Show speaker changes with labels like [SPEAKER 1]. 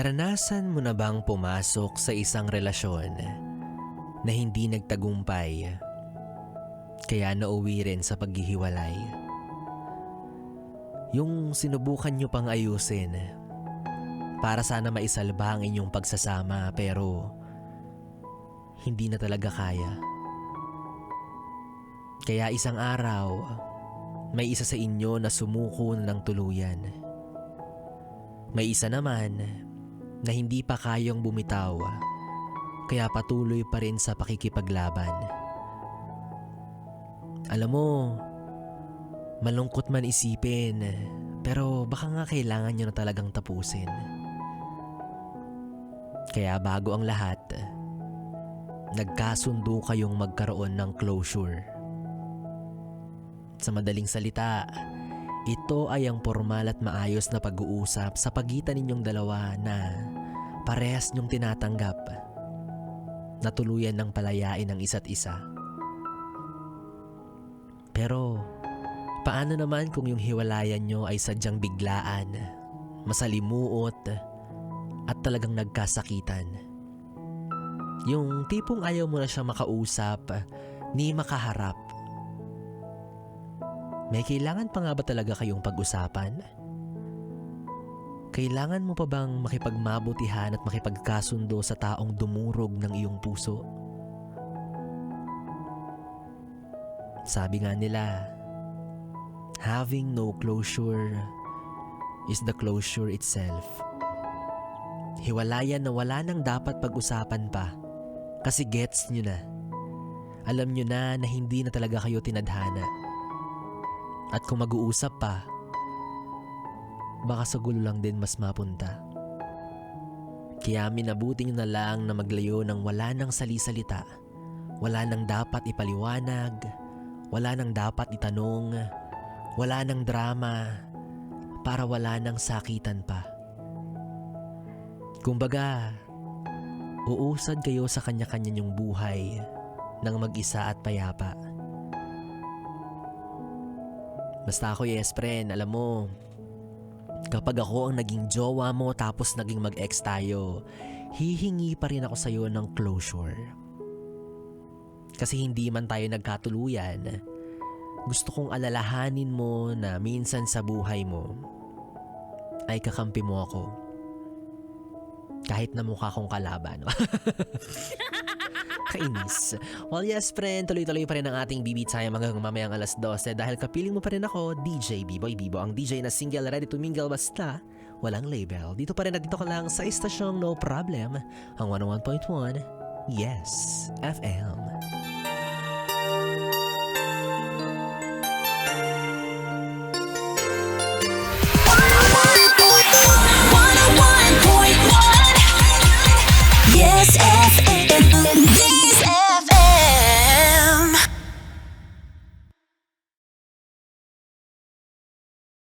[SPEAKER 1] Naranasan mo na bang pumasok sa isang relasyon na hindi nagtagumpay kaya nauwi rin sa paghihiwalay? Yung sinubukan nyo pang ayusin para sana maisalba ang inyong pagsasama pero hindi na talaga kaya. Kaya isang araw, may isa sa inyo na sumuko na ng tuluyan. May isa naman na hindi pa kayang bumitaw, kaya patuloy pa rin sa pakikipaglaban. Alam mo, malungkot man isipin, pero baka nga kailangan nyo na talagang tapusin. Kaya bago ang lahat, nagkasundo kayong magkaroon ng closure. Sa madaling salita, ito ay ang formal at maayos na pag-uusap sa pagitan ninyong dalawa na parehas niyong tinatanggap na tuluyan ng palayain ang isa't isa. Pero paano naman kung yung hiwalayan niyo ay sadyang biglaan, masalimuot at talagang nagkasakitan? Yung tipong ayaw mo na siya makausap ni makaharap. May kailangan pa nga ba talaga kayong pag-usapan? Kailangan mo pa bang makipagmabutihan at makipagkasundo sa taong dumurog ng iyong puso? Sabi nga nila, having no closure is the closure itself. Hiwalayan na wala nang dapat pag-usapan pa kasi gets nyo na. Alam nyo na hindi na talaga kayo tinadhana. At kung mag-uusap pa, baka sa gulo lang din mas mapunta. Kaya minabuti nyo na lang na maglayo ng wala nang salisalita, wala nang dapat ipaliwanag, wala nang dapat itanong, wala nang drama, para wala nang sakitan pa. Kumbaga, uusad kayo sa kanya-kanya nyong buhay ng mag-isa at payapa. Basta ako, yes friend, alam mo, kapag ako ang naging jowa mo tapos naging mag-ex tayo, hihingi pa rin ako sa'yo ng closure. Kasi hindi man tayo nagkatuluyan, gusto kong alalahanin mo na minsan sa buhay mo ay kakampi mo ako. Kahit na mukha kong kalaban. Kainis. Well, yes friend, tuloy-tuloy pa rin ang ating BB time hanggang mamayang alas 12 dahil kapiling mo pa rin ako, DJ B-Boy Bibo, ang DJ na single ready to mingle basta walang label. Dito pa rin at dito ka lang sa istasyong No Problem, ang 101.1 Yes FM.